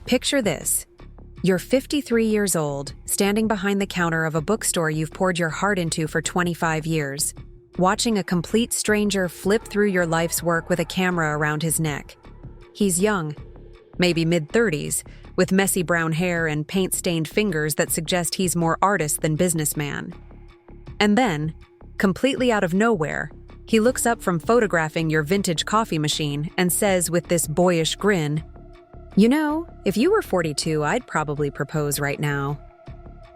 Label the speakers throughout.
Speaker 1: Picture this. You're 53 years old, standing behind the counter of a bookstore you've poured your heart into for 25 years, watching a complete stranger flip through your life's work with a camera around his neck. He's young, maybe mid-30s, with messy brown hair and paint-stained fingers that suggest he's more artist than businessman. And then, completely out of nowhere, he looks up from photographing your vintage coffee machine and says with this boyish grin, "You know, if you were 42, I'd probably propose right now."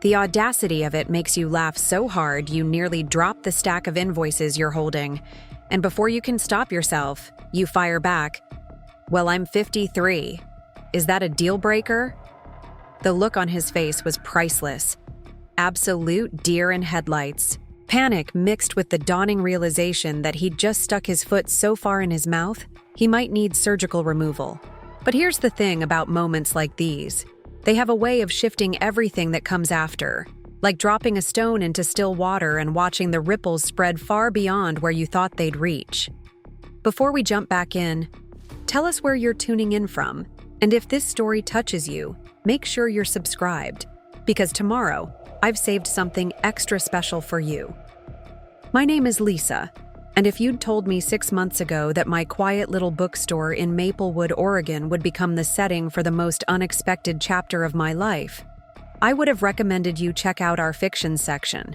Speaker 1: The audacity of it makes you laugh so hard you nearly drop the stack of invoices you're holding, and before you can stop yourself, you fire back, "Well, I'm 53. Is that a deal breaker?" The look on his face was priceless. Absolute deer in headlights. Panic mixed with the dawning realization that he'd just stuck his foot so far in his mouth, he might need surgical removal. But here's the thing about moments like these. They have a way of shifting everything that comes after, like dropping a stone into still water and watching the ripples spread far beyond where you thought they'd reach. Before we jump back in, tell us where you're tuning in from, and if this story touches you, make sure you're subscribed, because tomorrow, I've saved something extra special for you. My name is Lisa, and if you'd told me 6 months ago that my quiet little bookstore in Maplewood, Oregon would become the setting for the most unexpected chapter of my life, I would have recommended you check out our fiction section.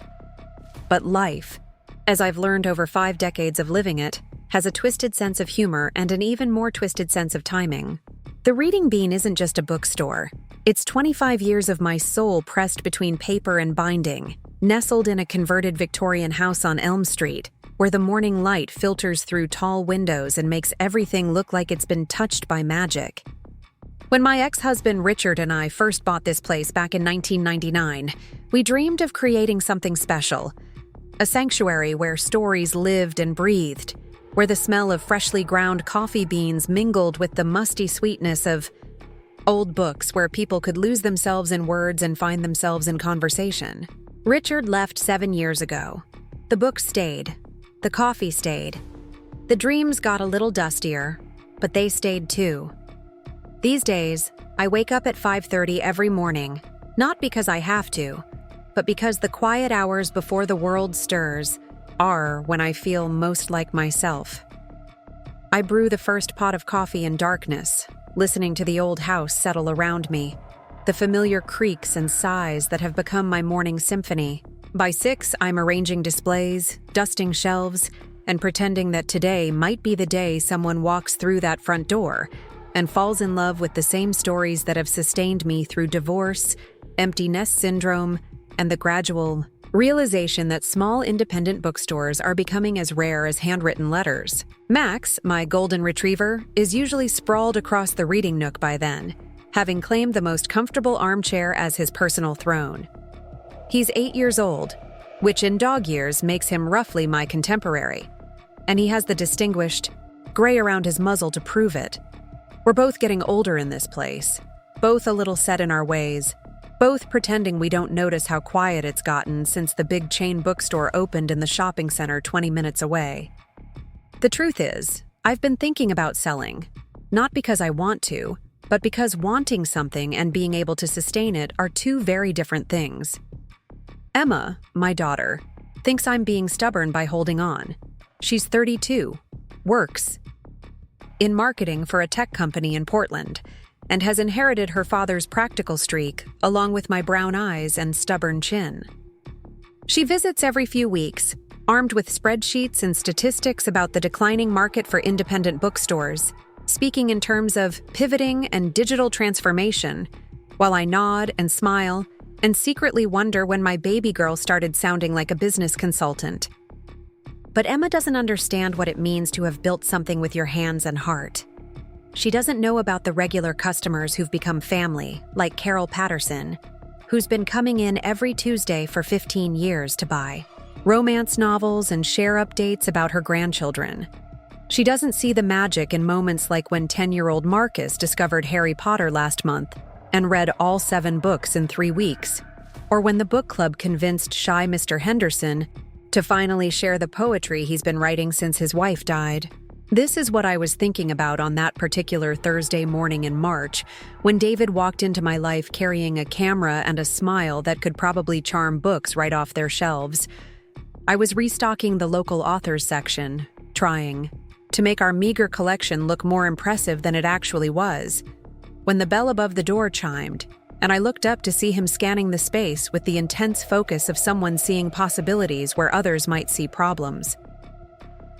Speaker 1: But life, as I've learned over 5 decades of living it, has a twisted sense of humor and an even more twisted sense of timing. The Reading Bean isn't just a bookstore. It's 25 years of my soul pressed between paper and binding, nestled in a converted Victorian house on Elm Street, where the morning light filters through tall windows and makes everything look like it's been touched by magic. When my ex-husband Richard and I first bought this place back in 1999, we dreamed of creating something special. A sanctuary where stories lived and breathed, where the smell of freshly ground coffee beans mingled with the musty sweetness of old books, where people could lose themselves in words and find themselves in conversation. Richard left 7 years ago. The books stayed. The coffee stayed. The dreams got a little dustier, but they stayed too. These days, I wake up at 5:30 every morning, not because I have to, but because the quiet hours before the world stirs are when I feel most like myself. I brew the first pot of coffee in darkness, listening to the old house settle around me, the familiar creaks and sighs that have become my morning symphony. By 6, I'm arranging displays, dusting shelves, and pretending that today might be the day someone walks through that front door and falls in love with the same stories that have sustained me through divorce, empty nest syndrome, and the gradual realization that small independent bookstores are becoming as rare as handwritten letters. Max, my golden retriever, is usually sprawled across the reading nook by then, having claimed the most comfortable armchair as his personal throne. He's 8 years old, which in dog years makes him roughly my contemporary, and he has the distinguished gray around his muzzle to prove it. We're both getting older in this place, both a little set in our ways, both pretending we don't notice how quiet it's gotten since the big chain bookstore opened in the shopping center 20 minutes away. The truth is, I've been thinking about selling, not because I want to, but because wanting something and being able to sustain it are two very different things. Emma, my daughter, thinks I'm being stubborn by holding on. She's 32, works in marketing for a tech company in Portland, and has inherited her father's practical streak, along with my brown eyes and stubborn chin. She visits every few weeks, armed with spreadsheets and statistics about the declining market for independent bookstores, speaking in terms of pivoting and digital transformation, while I nod and smile and secretly wonder when my baby girl started sounding like a business consultant. But Emma doesn't understand what it means to have built something with your hands and heart. She doesn't know about the regular customers who've become family, like Carol Patterson, who's been coming in every Tuesday for 15 years to buy romance novels and share updates about her grandchildren. She doesn't see the magic in moments like when 10-year-old Marcus discovered Harry Potter last month and read all 7 books in 3 weeks, or when the book club convinced shy Mr. Henderson to finally share the poetry he's been writing since his wife died. This is what I was thinking about on that particular Thursday morning in March, when David walked into my life carrying a camera and a smile that could probably charm books right off their shelves. I was restocking the local authors section, trying to make our meager collection look more impressive than it actually was, when the bell above the door chimed, and I looked up to see him scanning the space with the intense focus of someone seeing possibilities where others might see problems.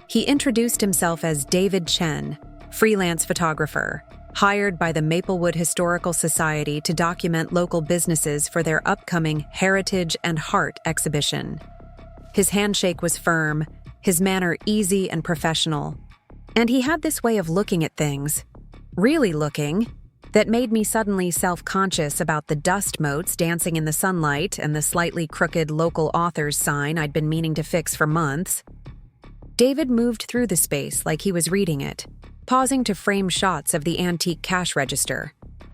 Speaker 1: He introduced himself as David Chen, freelance photographer, hired by the Maplewood Historical Society to document local businesses for their upcoming Heritage and Heart exhibition. His handshake was firm, his manner easy and professional, and he had this way of looking at things, really looking, that made me suddenly self-conscious about the dust motes dancing in the sunlight and the slightly crooked local authors sign I'd been meaning to fix for months. David moved through the space like he was reading it, pausing to frame shots of the antique cash register,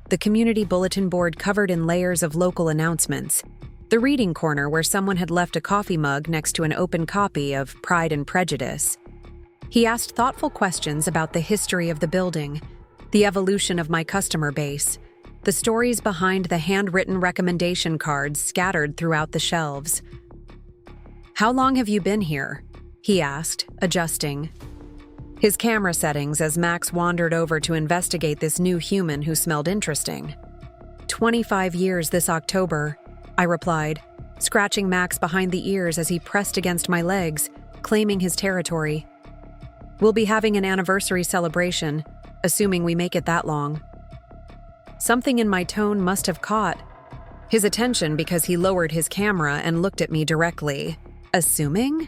Speaker 1: the community bulletin board covered in layers of local announcements, the reading corner where someone had left a coffee mug next to an open copy of Pride and Prejudice. He asked thoughtful questions about the history of the building, the evolution of my customer base, the stories behind the handwritten recommendation cards scattered throughout the shelves. "How long have you been here?" he asked, adjusting his camera settings as Max wandered over to investigate this new human who smelled interesting. 25 years this October, I replied, scratching Max behind the ears as he pressed against my legs, claiming his territory. "We'll be having an anniversary celebration, assuming we make it that long." Something in my tone must have caught his attention because he lowered his camera and looked at me directly. Assuming?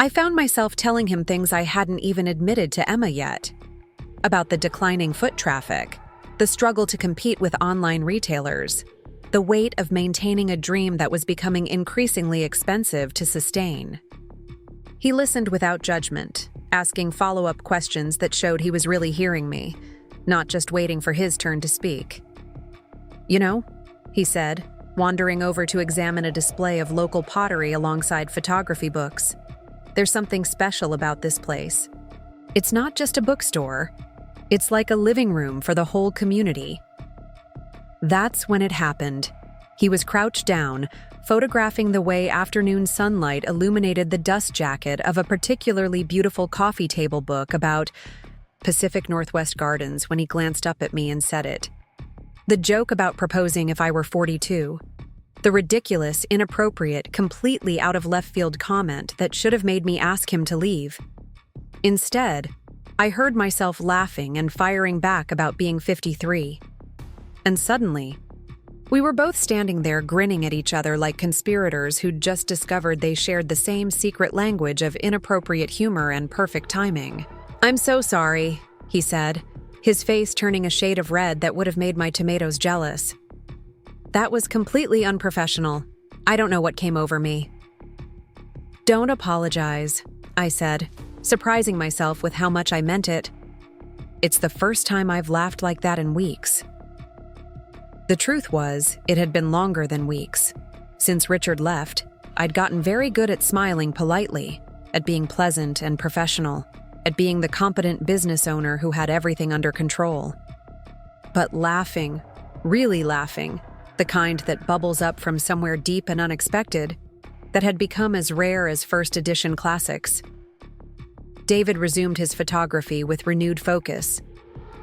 Speaker 1: I found myself telling him things I hadn't even admitted to Emma yet. About the declining foot traffic, the struggle to compete with online retailers, the weight of maintaining a dream that was becoming increasingly expensive to sustain. He listened without judgment, asking follow-up questions that showed he was really hearing me, not just waiting for his turn to speak. "You know," he said, wandering over to examine a display of local pottery alongside photography books. "There's something special about this place. It's not just a bookstore. It's like a living room for the whole community." That's when it happened. He was crouched down, photographing the way afternoon sunlight illuminated the dust jacket of a particularly beautiful coffee table book about Pacific Northwest Gardens when he glanced up at me and said it. The joke about proposing if I were 42. The ridiculous, inappropriate, completely out-of-left-field comment that should have made me ask him to leave. Instead, I heard myself laughing and firing back about being 53. And suddenly, we were both standing there grinning at each other like conspirators who'd just discovered they shared the same secret language of inappropriate humor and perfect timing. "I'm so sorry," he said, his face turning a shade of red that would have made my tomatoes jealous. "That was completely unprofessional. I don't know what came over me." "Don't apologize," I said, surprising myself with how much I meant it. It's the first time I've laughed like that in weeks. The truth was, it had been longer than weeks. Since Richard left, I'd gotten very good at smiling politely, at being pleasant and professional, at being the competent business owner who had everything under control. But laughing, really laughing, the kind that bubbles up from somewhere deep and unexpected, that had become as rare as first edition classics. David resumed his photography with renewed focus,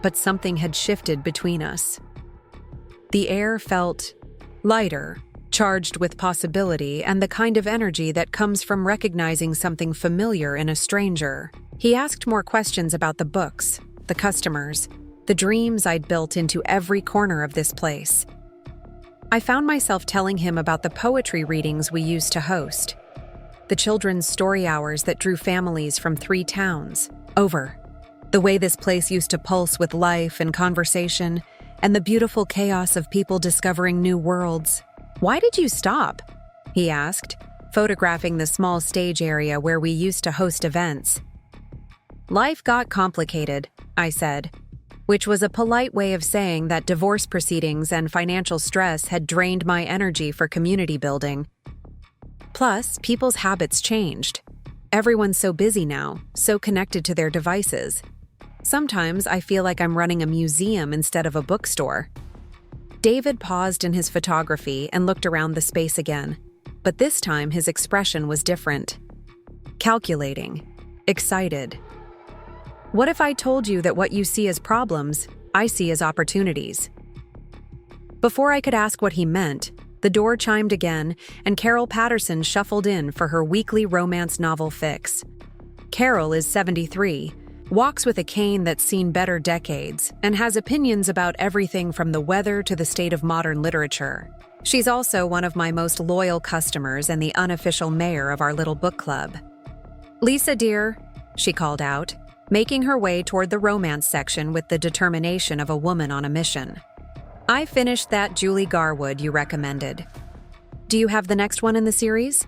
Speaker 1: but something had shifted between us. The air felt lighter, charged with possibility and the kind of energy that comes from recognizing something familiar in a stranger. He asked more questions about the books, the customers, the dreams I'd built into every corner of this place. I found myself telling him about the poetry readings we used to host, the children's story hours that drew families from 3 towns over, the way this place used to pulse with life and conversation, and the beautiful chaos of people discovering new worlds. "Why did you stop?" he asked, photographing the small stage area where we used to host events. "Life got complicated," I said, which was a polite way of saying that divorce proceedings and financial stress had drained my energy for community building. Plus, people's habits changed. Everyone's so busy now, so connected to their devices. Sometimes I feel like I'm running a museum instead of a bookstore. David paused in his photography and looked around the space again, but this time his expression was different. Calculating. Excited. What if I told you that what you see as problems, I see as opportunities? Before I could ask what he meant, the door chimed again, and Carol Patterson shuffled in for her weekly romance novel fix. Carol is 73, walks with a cane that's seen better decades, and has opinions about everything from the weather to the state of modern literature. She's also one of my most loyal customers and the unofficial mayor of our little book club. "Lisa, dear," she called out, making her way toward the romance section with the determination of a woman on a mission. "I finished that Julie Garwood you recommended. Do you have the next one in the series?"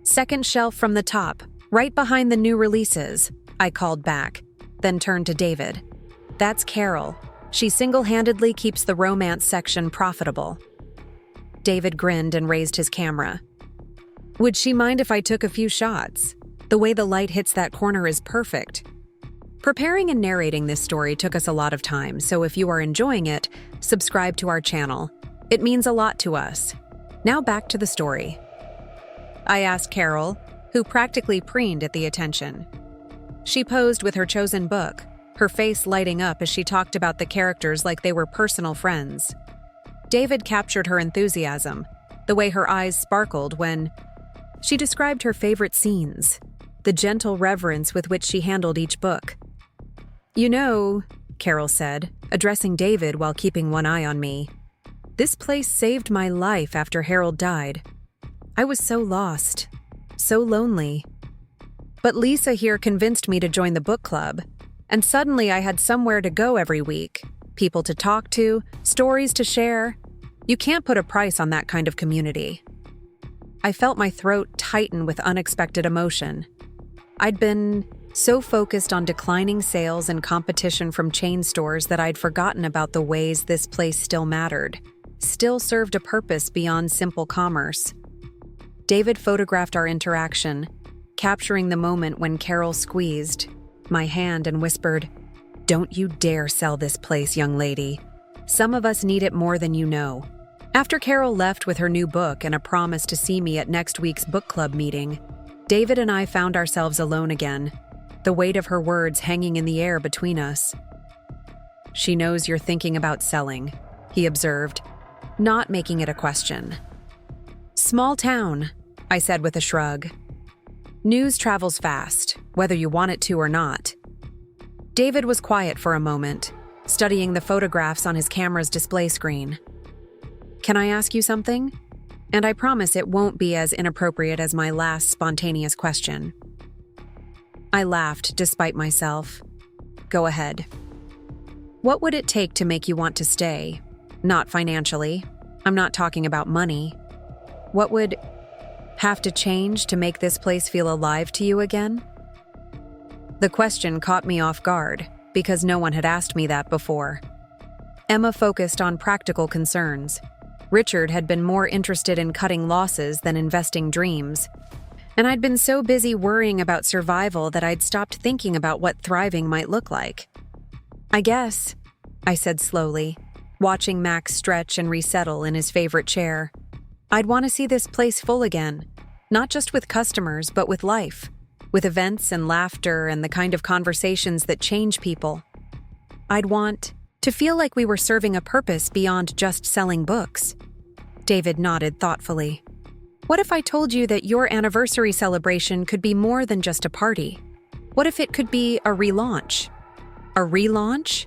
Speaker 1: "Second shelf from the top, right behind the new releases," I called back, then turned to David. "That's Carol. She single-handedly keeps the romance section profitable." David grinned and raised his camera. "Would she mind if I took a few shots? The way the light hits that corner is perfect." Preparing and narrating this story took us a lot of time, so if you are enjoying it, subscribe to our channel. It means a lot to us. Now back to the story. I asked Carol, who practically preened at the attention. She posed with her chosen book, her face lighting up as she talked about the characters like they were personal friends. David captured her enthusiasm, the way her eyes sparkled when she described her favorite scenes, the gentle reverence with which she handled each book. "You know," Carol said, addressing David while keeping one eye on me, "this place saved my life after Harold died. I was so lost, so lonely. But Lisa here convinced me to join the book club, and suddenly I had somewhere to go every week, people to talk to, stories to share. You can't put a price on that kind of community." I felt my throat tighten with unexpected emotion. I'd been so focused on declining sales and competition from chain stores that I'd forgotten about the ways this place still mattered, still served a purpose beyond simple commerce. David photographed our interaction, capturing the moment when Carol squeezed my hand and whispered, "Don't you dare sell this place, young lady. Some of us need it more than you know." After Carol left with her new book and a promise to see me at next week's book club meeting, David and I found ourselves alone again, the weight of her words hanging in the air between us. "She knows you're thinking about selling," he observed, not making it a question. "Small town," I said with a shrug. "News travels fast, whether you want it to or not." David was quiet for a moment, studying the photographs on his camera's display screen. "Can I ask you something? And I promise it won't be as inappropriate as my last spontaneous question." I laughed despite myself. "Go ahead." "What would it take to make you want to stay? Not financially. I'm not talking about money. What would have to change to make this place feel alive to you again?" The question caught me off guard, because no one had asked me that before. Emma focused on practical concerns. Richard had been more interested in cutting losses than investing dreams. And I'd been so busy worrying about survival that I'd stopped thinking about what thriving might look like. "I guess," I said slowly, watching Max stretch and resettle in his favorite chair, "I'd want to see this place full again, not just with customers, but with life, with events and laughter and the kind of conversations that change people. I'd want to feel like we were serving a purpose beyond just selling books." David nodded thoughtfully. "What if I told you that your anniversary celebration could be more than just a party? What if it could be a relaunch?" A relaunch?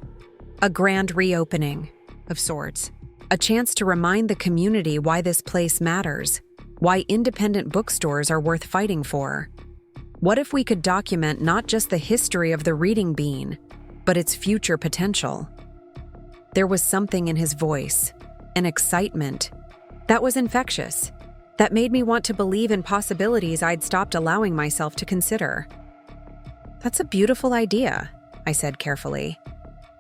Speaker 1: A grand reopening, of sorts. A chance to remind the community why this place matters, why independent bookstores are worth fighting for. What if we could document not just the history of the reading bean, but its future potential? There was something in his voice, an excitement, that was infectious, that made me want to believe in possibilities I'd stopped allowing myself to consider. "That's a beautiful idea," I said carefully,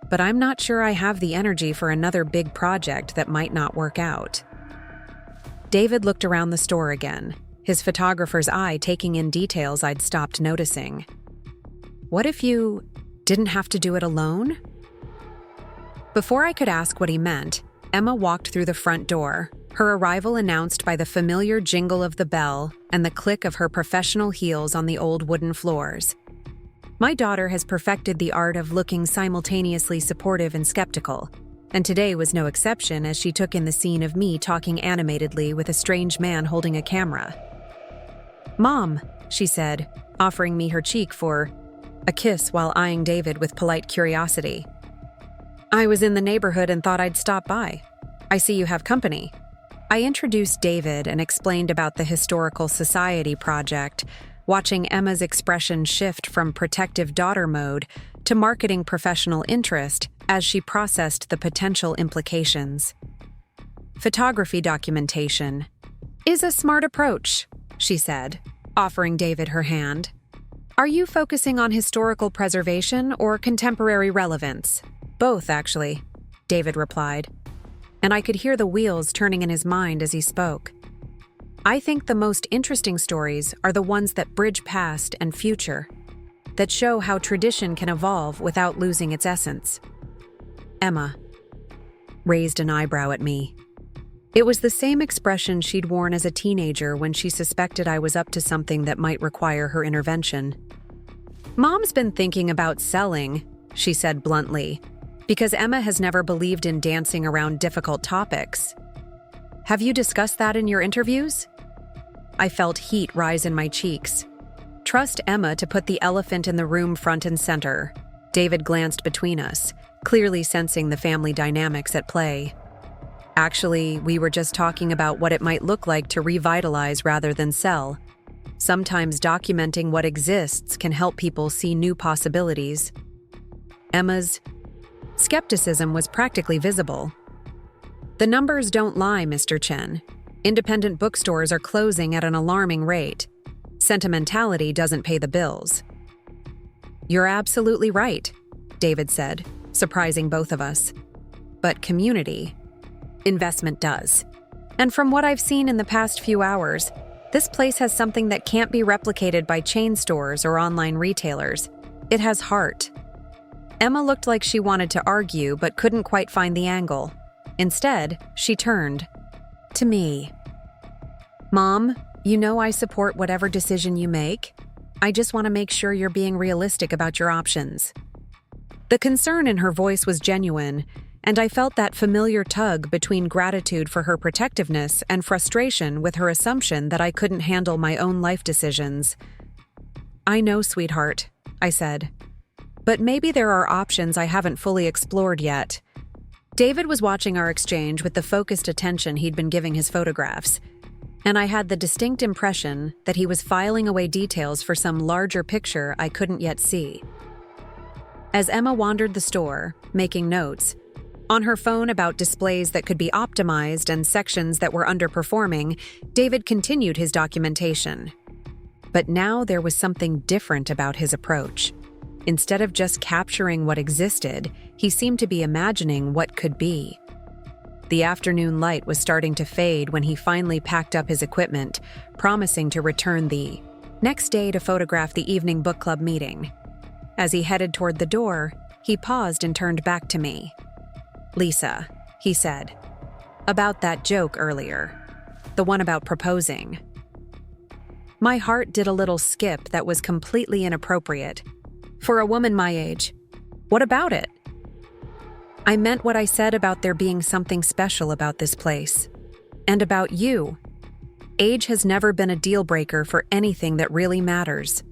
Speaker 1: "but I'm not sure I have the energy for another big project that might not work out." David looked around the store again, his photographer's eye taking in details I'd stopped noticing. What if you didn't have to do it alone? Before I could ask what he meant, Emma walked through the front door, her arrival announced by the familiar jingle of the bell and the click of her professional heels on the old wooden floors. My daughter has perfected the art of looking simultaneously supportive and skeptical, and today was no exception as she took in the scene of me talking animatedly with a strange man holding a camera. "Mom," she said, offering me her cheek for a kiss while eyeing David with polite curiosity. "I was in the neighborhood and thought I'd stop by. I see you have company." I introduced David and explained about the Historical Society project, watching Emma's expression shift from protective daughter mode to marketing professional interest as she processed the potential implications. "Photography documentation is a smart approach," she said, offering David her hand. "Are you focusing on historical preservation or contemporary relevance?" "Both, actually," David replied, and I could hear the wheels turning in his mind as he spoke. "I think the most interesting stories are the ones that bridge past and future, that show how tradition can evolve without losing its essence." Emma raised an eyebrow at me. It was the same expression she'd worn as a teenager when she suspected I was up to something that might require her intervention. "Mom's been thinking about selling," she said bluntly, because Emma has never believed in dancing around difficult topics. "Have you discussed that in your interviews?" I felt heat rise in my cheeks. Trust Emma to put the elephant in the room front and center. David glanced between us, clearly sensing the family dynamics at play. "Actually, we were just talking about what it might look like to revitalize rather than sell. Sometimes documenting what exists can help people see new possibilities." Emma's skepticism was practically visible. "The numbers don't lie, Mr. Chen. Independent bookstores are closing at an alarming rate. Sentimentality doesn't pay the bills." "You're absolutely right," David said, surprising both of us. "But community investment does. And from what I've seen in the past few hours, this place has something that can't be replicated by chain stores or online retailers. It has heart." Emma looked like she wanted to argue but couldn't quite find the angle. Instead, she turned to me. "Mom, you know I support whatever decision you make. I just want to make sure you're being realistic about your options." The concern in her voice was genuine, and I felt that familiar tug between gratitude for her protectiveness and frustration with her assumption that I couldn't handle my own life decisions. "I know, sweetheart," I said. "But maybe there are options I haven't fully explored yet." David was watching our exchange with the focused attention he'd been giving his photographs, and I had the distinct impression that he was filing away details for some larger picture I couldn't yet see. As Emma wandered the store, making notes, on her phone about displays that could be optimized and sections that were underperforming, David continued his documentation. But now there was something different about his approach. Instead of just capturing what existed, he seemed to be imagining what could be. The afternoon light was starting to fade when he finally packed up his equipment, promising to return the next day to photograph the evening book club meeting. As he headed toward the door, he paused and turned back to me. "Lisa," he said, "about that joke earlier, the one about proposing." My heart did a little skip that was completely inappropriate. For a woman my age, what about it? "I meant what I said about there being something special about this place. And about you. Age has never been a deal breaker for anything that really matters."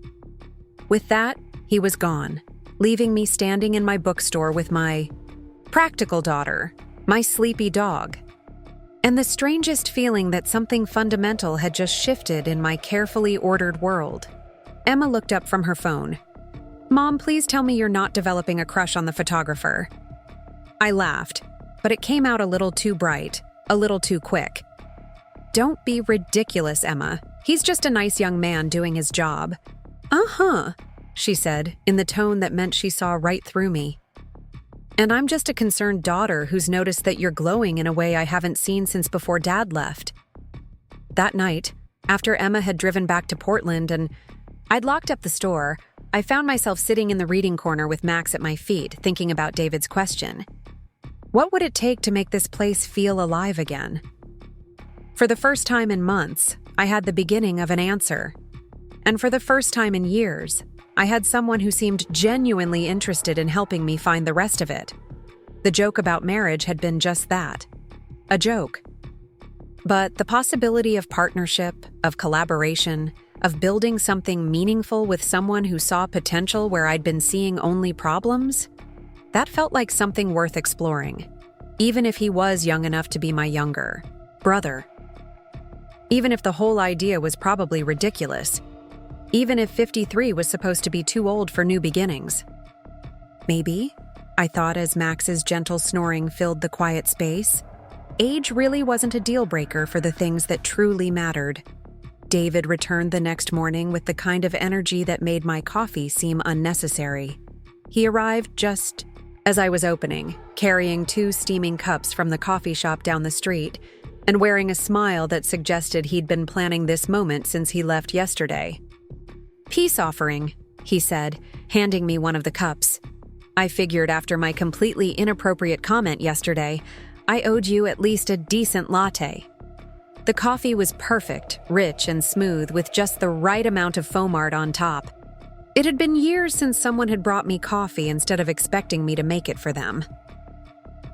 Speaker 1: With that, he was gone, leaving me standing in my bookstore with my practical daughter, my sleepy dog, and the strangest feeling that something fundamental had just shifted in my carefully ordered world. Emma looked up from her phone. "Mom, please tell me you're not developing a crush on the photographer." I laughed, but it came out a little too bright, a little too quick. "Don't be ridiculous, Emma. He's just a nice young man doing his job." "Uh-huh," she said, in the tone that meant she saw right through me. "And I'm just a concerned daughter who's noticed that you're glowing in a way I haven't seen since before Dad left." That night, After Emma had driven back to Portland and I'd locked up the store, I found myself sitting in the reading corner with Max at my feet, thinking about David's question. What would it take to make this place feel alive again? For the first time in months, I had the beginning of an answer. And for the first time in years, I had someone who seemed genuinely interested in helping me find the rest of it. The joke about marriage had been just that, a joke. But the possibility of partnership, of collaboration, of building something meaningful with someone who saw potential where I'd been seeing only problems, that felt like something worth exploring, even if he was young enough to be my younger brother. Even if the whole idea was probably ridiculous, even if 53 was supposed to be too old for new beginnings. Maybe, I thought as Max's gentle snoring filled the quiet space, age really wasn't a deal breaker for the things that truly mattered. David returned the next morning with the kind of energy that made my coffee seem unnecessary. He arrived just as I was opening, carrying 2 steaming cups from the coffee shop down the street, and wearing a smile that suggested he'd been planning this moment since he left yesterday. "Peace offering," he said, handing me one of the cups. I figured after my completely inappropriate comment yesterday, I owed you at least a decent latte. The coffee was perfect, rich and smooth with just the right amount of foam art on top. It had been years since someone had brought me coffee instead of expecting me to make it for them.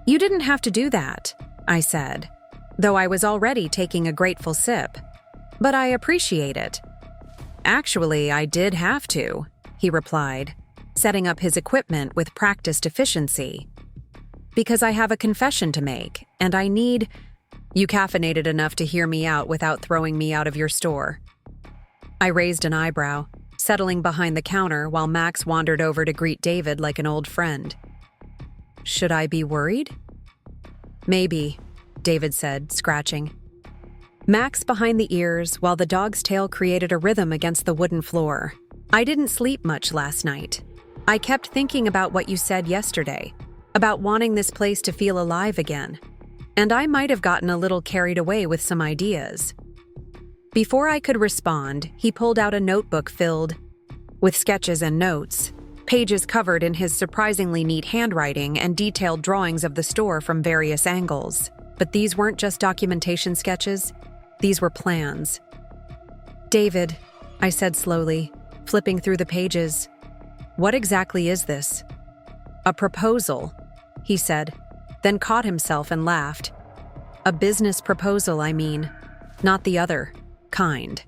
Speaker 1: "You didn't have to do that," I said, though I was already taking a grateful sip. "But I appreciate it." "Actually, I did have to," he replied, setting up his equipment with practiced efficiency. "Because I have a confession to make, and I need... You caffeinated enough to hear me out without throwing me out of your store." I raised an eyebrow, settling behind the counter while Max wandered over to greet David like an old friend. "Should I be worried?" "Maybe," David said, scratching. Max behind the ears while the dog's tail created a rhythm against the wooden floor. "I didn't sleep much last night. I kept thinking about what you said yesterday, about wanting this place to feel alive again. And I might have gotten a little carried away with some ideas." Before I could respond, he pulled out a notebook filled with sketches and notes, pages covered in his surprisingly neat handwriting and detailed drawings of the store from various angles. But these weren't just documentation sketches, these were plans. "David," I said slowly, flipping through the pages, "what exactly is this?" "A proposal," he said, then caught himself and laughed. "A business proposal, I mean, not the other kind."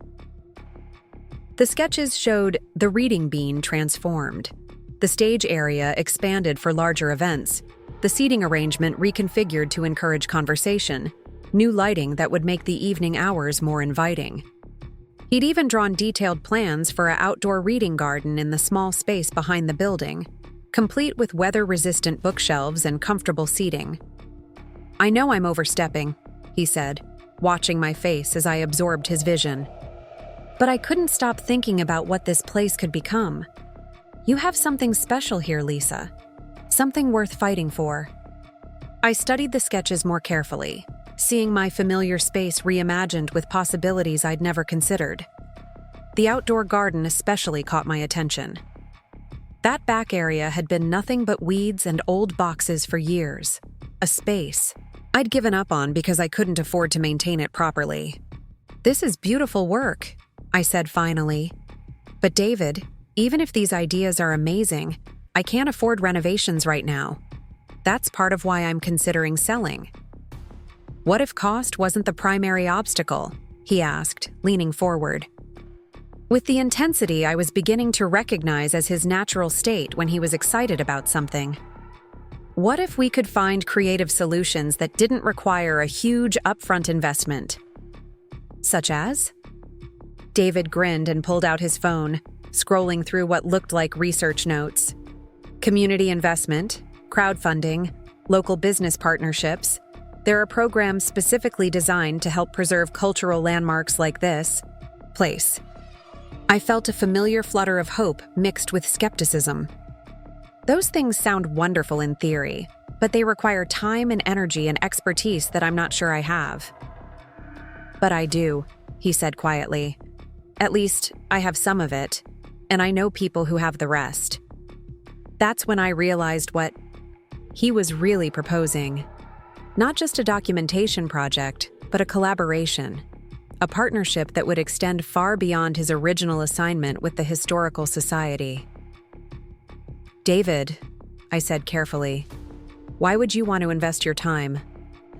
Speaker 1: The sketches showed the reading bean transformed. The stage area expanded for larger events, the seating arrangement reconfigured to encourage conversation, new lighting that would make the evening hours more inviting. He'd even drawn detailed plans for an outdoor reading garden in the small space behind the building, complete with weather-resistant bookshelves and comfortable seating. "I know I'm overstepping," he said, watching my face as I absorbed his vision. "But I couldn't stop thinking about what this place could become. You have something special here, Lisa. Something worth fighting for." I studied the sketches more carefully, seeing my familiar space reimagined with possibilities I'd never considered. The outdoor garden especially caught my attention. That back area had been nothing but weeds and old boxes for years. A space I'd given up on because I couldn't afford to maintain it properly. "This is beautiful work," I said finally. "But David, even if these ideas are amazing, I can't afford renovations right now. That's part of why I'm considering selling." "What if cost wasn't the primary obstacle?" he asked, leaning forward. With the intensity I was beginning to recognize as his natural state when he was excited about something. "What if we could find creative solutions that didn't require a huge upfront investment?" "Such as?" David grinned and pulled out his phone, scrolling through what looked like research notes. "Community investment, crowdfunding, local business partnerships. There are programs specifically designed to help preserve cultural landmarks like this place." I felt a familiar flutter of hope mixed with skepticism. Those things sound wonderful in theory, but they require time and energy and expertise that I'm not sure I have. "But I do," he said quietly. At least, I have some of it, and I know people who have the rest. That's when I realized what he was really proposing. Not just a documentation project, but a collaboration. A partnership that would extend far beyond his original assignment with the Historical Society. David, I said carefully, why would you want to invest your time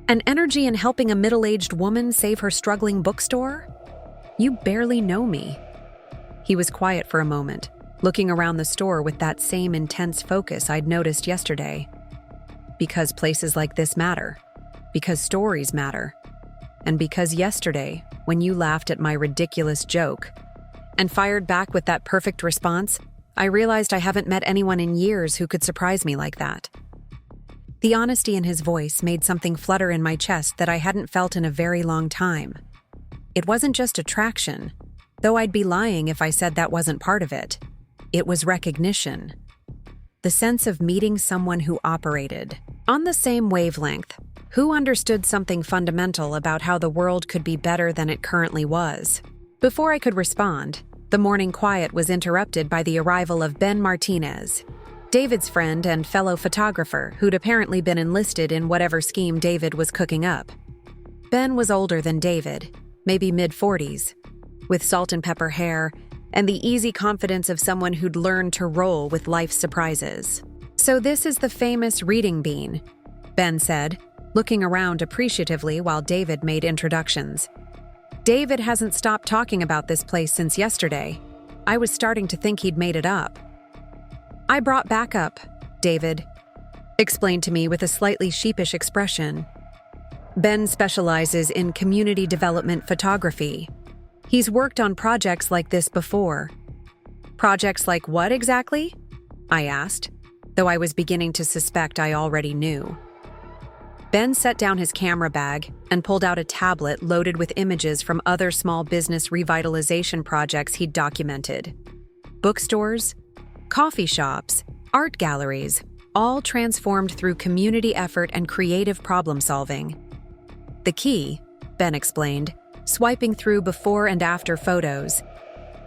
Speaker 1: and energy in helping a middle-aged woman save her struggling bookstore? You barely know me. He was quiet for a moment, looking around the store with that same intense focus I'd noticed yesterday. Because places like this matter. Because stories matter. And because yesterday, when you laughed at my ridiculous joke and fired back with that perfect response, I realized I haven't met anyone in years who could surprise me like that. The honesty in his voice made something flutter in my chest that I hadn't felt in a very long time. It wasn't just attraction, though I'd be lying if I said that wasn't part of it. It was recognition. The sense of meeting someone who operated on the same wavelength, who understood something fundamental about how the world could be better than it currently was. Before I could respond, the morning quiet was interrupted by the arrival of Ben Martinez, David's friend and fellow photographer who'd apparently been enlisted in whatever scheme David was cooking up. Ben was older than David, maybe mid-40s, with salt and pepper hair and the easy confidence of someone who'd learned to roll with life's surprises. So this is the famous reading bean, Ben said, looking around appreciatively while David made introductions. David hasn't stopped talking about this place since yesterday. I was starting to think he'd made it up. I brought backup, David explained to me with a slightly sheepish expression. Ben specializes in community development photography. He's worked on projects like this before. Projects like what exactly? I asked, though I was beginning to suspect I already knew. Ben set down his camera bag and pulled out a tablet loaded with images from other small business revitalization projects he'd documented. Bookstores, coffee shops, art galleries, all transformed through community effort and creative problem-solving. The key, Ben explained, swiping through before and after photos,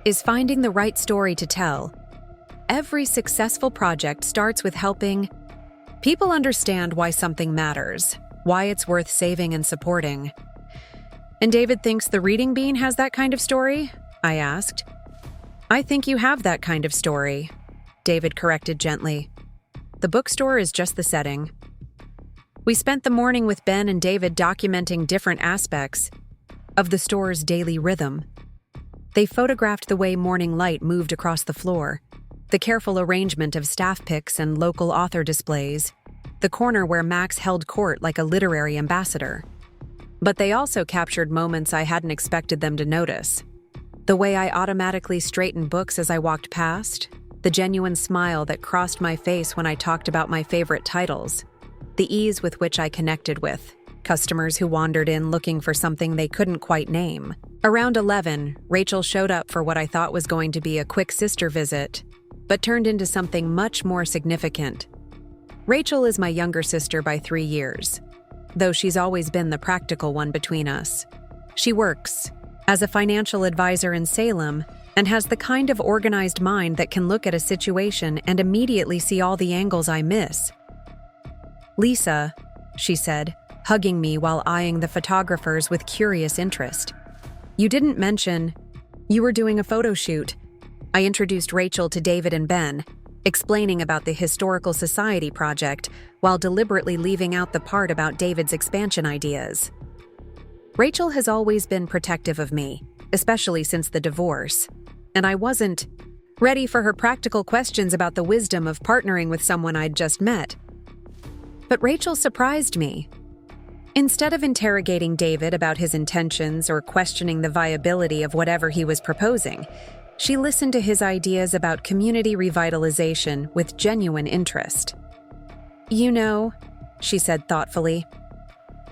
Speaker 1: is finding the right story to tell. Every successful project starts with helping people understand why something matters, why it's worth saving and supporting. And David thinks the reading bean has that kind of story? I asked. I think you have that kind of story, David corrected gently. The bookstore is just the setting. We spent the morning with Ben and David documenting different aspects of the store's daily rhythm. They photographed the way morning light moved across the floor, the careful arrangement of staff pics and local author displays, the corner where Max held court like a literary ambassador. But they also captured moments I hadn't expected them to notice. The way I automatically straightened books as I walked past, the genuine smile that crossed my face when I talked about my favorite titles, the ease with which I connected with customers who wandered in looking for something they couldn't quite name. Around 11, Rachel showed up for what I thought was going to be a quick sister visit, but turned into something much more significant. Rachel is my younger sister by 3 years, though she's always been the practical one between us. She works as a financial advisor in Salem and has the kind of organized mind that can look at a situation and immediately see all the angles I miss. Lisa, she said, hugging me while eyeing the photographers with curious interest. You didn't mention you were doing a photo shoot. I introduced Rachel to David and Ben, explaining about the Historical Society project while deliberately leaving out the part about David's expansion ideas. Rachel has always been protective of me, especially since the divorce, and I wasn't ready for her practical questions about the wisdom of partnering with someone I'd just met. But Rachel surprised me. Instead of interrogating David about his intentions or questioning the viability of whatever he was proposing, she listened to his ideas about community revitalization with genuine interest. You know, she said thoughtfully,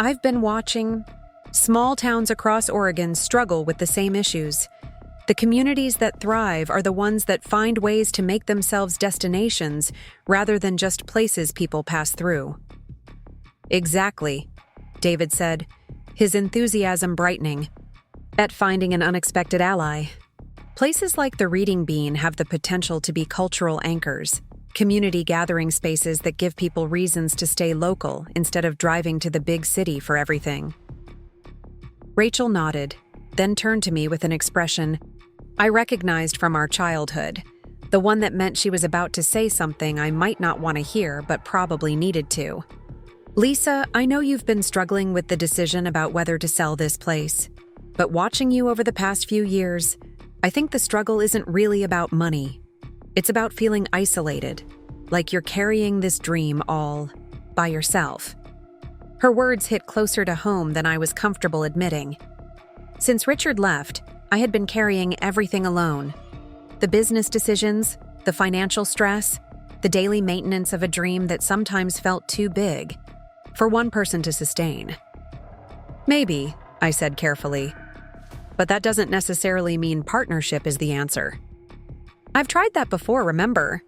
Speaker 1: I've been watching small towns across Oregon struggle with the same issues. The communities that thrive are the ones that find ways to make themselves destinations rather than just places people pass through. Exactly, David said, his enthusiasm brightening. At finding an unexpected ally. Places like the Reading Bean have the potential to be cultural anchors, community gathering spaces that give people reasons to stay local instead of driving to the big city for everything. Rachel nodded, then turned to me with an expression I recognized from our childhood, the one that meant she was about to say something I might not want to hear but probably needed to. Lisa, I know you've been struggling with the decision about whether to sell this place, but watching you over the past few years, I think the struggle isn't really about money. It's about feeling isolated, like you're carrying this dream all by yourself. Her words hit closer to home than I was comfortable admitting. Since Richard left, I had been carrying everything alone. The business decisions, the financial stress, the daily maintenance of a dream that sometimes felt too big for one person to sustain. Maybe, I said carefully, but that doesn't necessarily mean partnership is the answer. I've tried that before, remember?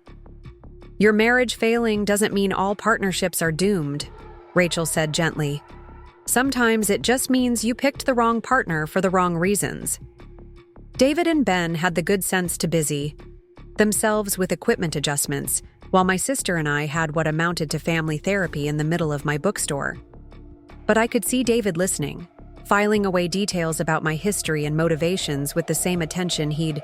Speaker 1: Your marriage failing doesn't mean all partnerships are doomed, Rachel said gently. Sometimes it just means you picked the wrong partner for the wrong reasons. David and Ben had the good sense to busy themselves with equipment adjustments, while my sister and I had what amounted to family therapy in the middle of my bookstore. But I could see David listening, filing away details about my history and motivations with the same attention he'd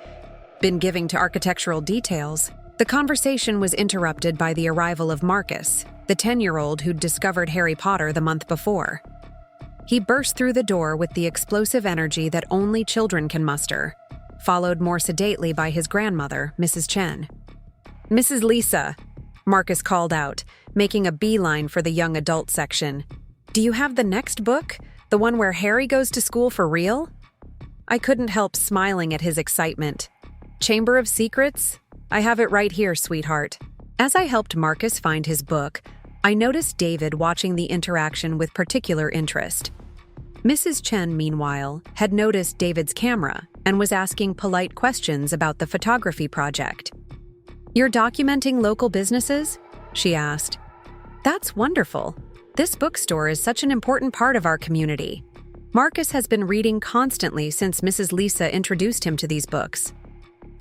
Speaker 1: been giving to architectural details. The conversation was interrupted by the arrival of Marcus, the 10-year-old who'd discovered Harry Potter the month before. He burst through the door with the explosive energy that only children can muster, followed more sedately by his grandmother, Mrs. Chen. Mrs. Lisa, Marcus called out, making a beeline for the young adult section. Do you have the next book? The one where Harry goes to school for real? I couldn't help smiling at his excitement. Chamber of Secrets? I have it right here, sweetheart. As I helped Marcus find his book, I noticed David watching the interaction with particular interest. Mrs. Chen, meanwhile, had noticed David's camera and was asking polite questions about the photography project. You're documenting local businesses? She asked. That's wonderful. This bookstore is such an important part of our community. Marcus has been reading constantly since Mrs. Lisa introduced him to these books.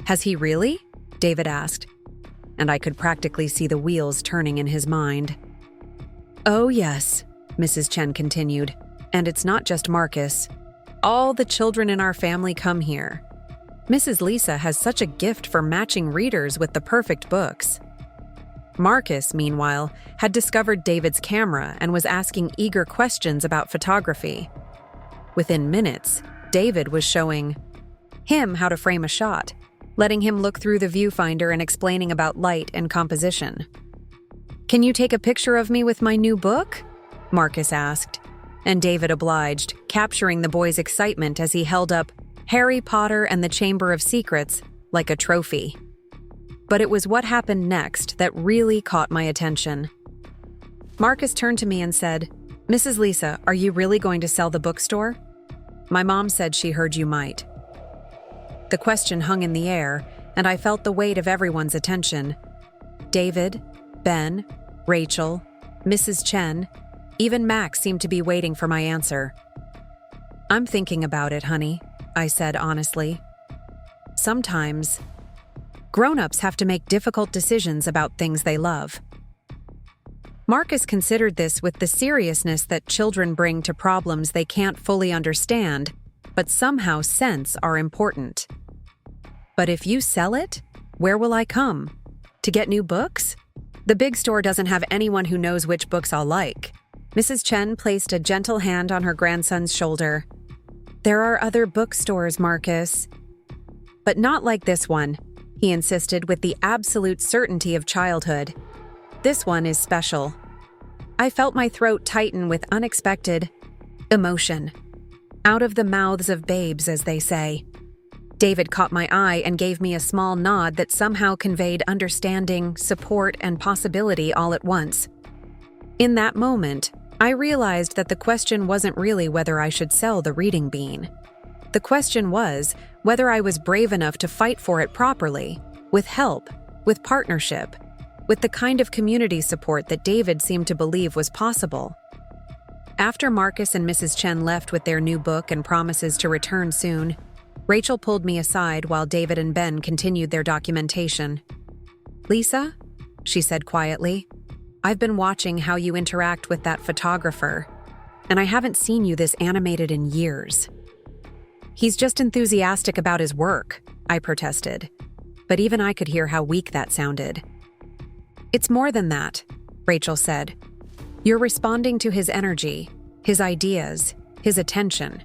Speaker 1: Has he really? David asked, and I could practically see the wheels turning in his mind. Oh yes, Mrs. Chen continued, and it's not just Marcus. All the children in our family come here. Mrs. Lisa has such a gift for matching readers with the perfect books. Marcus, meanwhile, had discovered David's camera and was asking eager questions about photography. Within minutes, David was showing him how to frame a shot, letting him look through the viewfinder and explaining about light and composition. Can you take a picture of me with my new book? Marcus asked, and David obliged, capturing the boy's excitement as he held up Harry Potter and the Chamber of Secrets like a trophy. But it was what happened next that really caught my attention. Marcus turned to me and said, Mrs. Lisa, are you really going to sell the bookstore? My mom said she heard you might. The question hung in the air, and I felt the weight of everyone's attention. David, Ben, Rachel, Mrs. Chen, even Max seemed to be waiting for my answer. I'm thinking about it, honey, I said honestly. Sometimes, grown-ups have to make difficult decisions about things they love. Marcus considered this with the seriousness that children bring to problems they can't fully understand, but somehow sense are important. But if you sell it, where will I come? To get new books? The big store doesn't have anyone who knows which books I'll like. Mrs. Chen placed a gentle hand on her grandson's shoulder. There are other bookstores, Marcus. But not like this one, he insisted with the absolute certainty of childhood. This one is special. I felt my throat tighten with unexpected emotion. Out of the mouths of babes, as they say. David caught my eye and gave me a small nod that somehow conveyed understanding, support, and possibility all at once. In that moment, I realized that the question wasn't really whether I should sell the Reading Bean. The question was whether I was brave enough to fight for it properly, with help, with partnership, with the kind of community support that David seemed to believe was possible. After Marcus and Mrs. Chen left with their new book and promises to return soon, Rachel pulled me aside while David and Ben continued their documentation. "Lisa," she said quietly, "I've been watching how you interact with that photographer, and I haven't seen you this animated in years." "He's just enthusiastic about his work," I protested, but even I could hear how weak that sounded. "It's more than that," Rachel said. "You're responding to his energy, his ideas, his attention.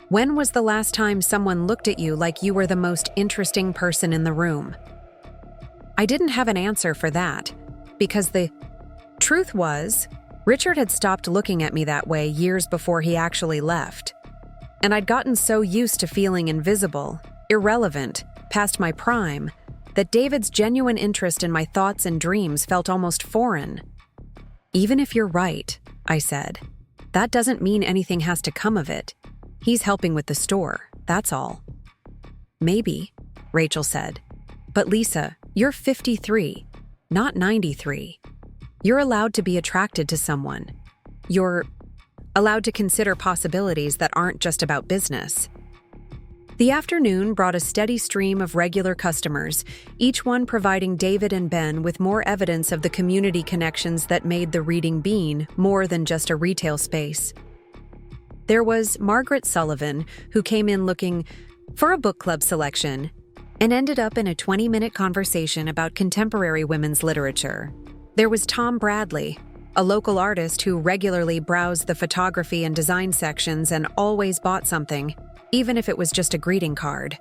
Speaker 1: When was the last time someone looked at you like you were the most interesting person in the room?" I didn't have an answer for that, because the truth was, Richard had stopped looking at me that way years before he actually left. And I'd gotten so used to feeling invisible, irrelevant, past my prime, that David's genuine interest in my thoughts and dreams felt almost foreign. "Even if you're right," I said, "that doesn't mean anything has to come of it. He's helping with the store, that's all." "Maybe," Rachel said. "But Lisa, you're 53, not 93. You're allowed to be attracted to someone. You're allowed to consider possibilities that aren't just about business." The afternoon brought a steady stream of regular customers, each one providing David and Ben with more evidence of the community connections that made the Reading Bean more than just a retail space. There was Margaret Sullivan, who came in looking for a book club selection and ended up in a 20-minute conversation about contemporary women's literature. There was Tom Bradley, a local artist who regularly browsed the photography and design sections and always bought something, even if it was just a greeting card.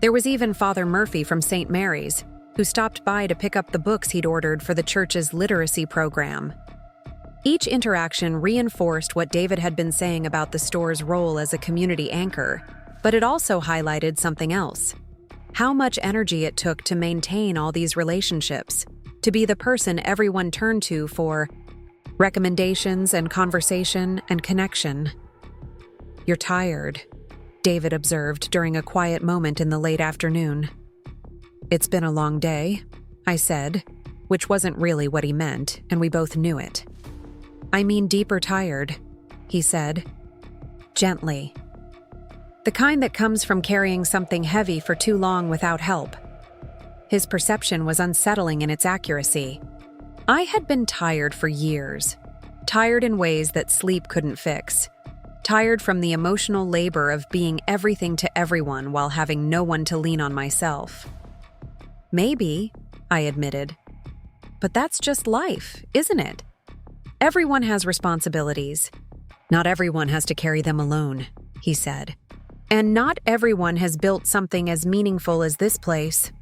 Speaker 1: There was even Father Murphy from St. Mary's, who stopped by to pick up the books he'd ordered for the church's literacy program. Each interaction reinforced what David had been saying about the store's role as a community anchor, but it also highlighted something else: how much energy it took to maintain all these relationships, to be the person everyone turned to for recommendations and conversation and connection. "You're tired," David observed during a quiet moment in the late afternoon. "It's been a long day," I said, which wasn't really what he meant, and we both knew it. "I mean deeper tired," he said, gently. "The kind that comes from carrying something heavy for too long without help." His perception was unsettling in its accuracy. I had been tired for years, tired in ways that sleep couldn't fix. Tired from the emotional labor of being everything to everyone while having no one to lean on myself. "Maybe," I admitted. "But that's just life, isn't it? Everyone has responsibilities. Not everyone has to carry them alone," he said. "And not everyone has built something as meaningful as this place."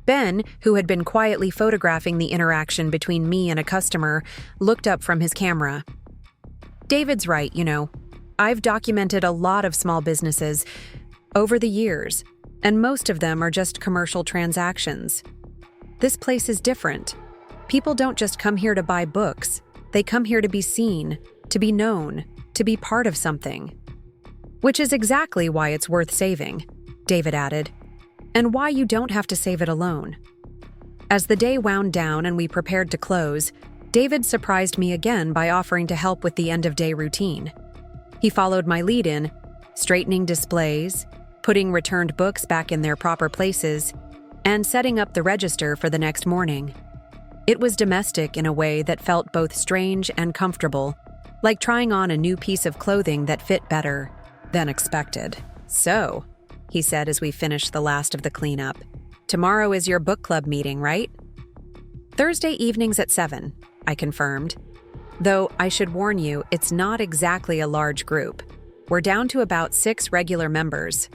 Speaker 1: Ben, who had been quietly photographing the interaction between me and a customer, looked up from his camera. "David's right, you know. I've documented a lot of small businesses over the years, and most of them are just commercial transactions. This place is different. People don't just come here to buy books. They come here to be seen, to be known, to be part of something. Which is exactly why it's worth saving," David added, "and why you don't have to save it alone." As the day wound down and we prepared to close, David surprised me again by offering to help with the end-of-day routine. He followed my lead in, straightening displays, putting returned books back in their proper places, and setting up the register for the next morning. It was domestic in a way that felt both strange and comfortable, like trying on a new piece of clothing that fit better than expected. "So," he said as we finished the last of the cleanup, "tomorrow is your book club meeting, right?" "Thursday evenings at 7, I confirmed. "Though I should warn you, it's not exactly a large group. We're down to about 6 regular members."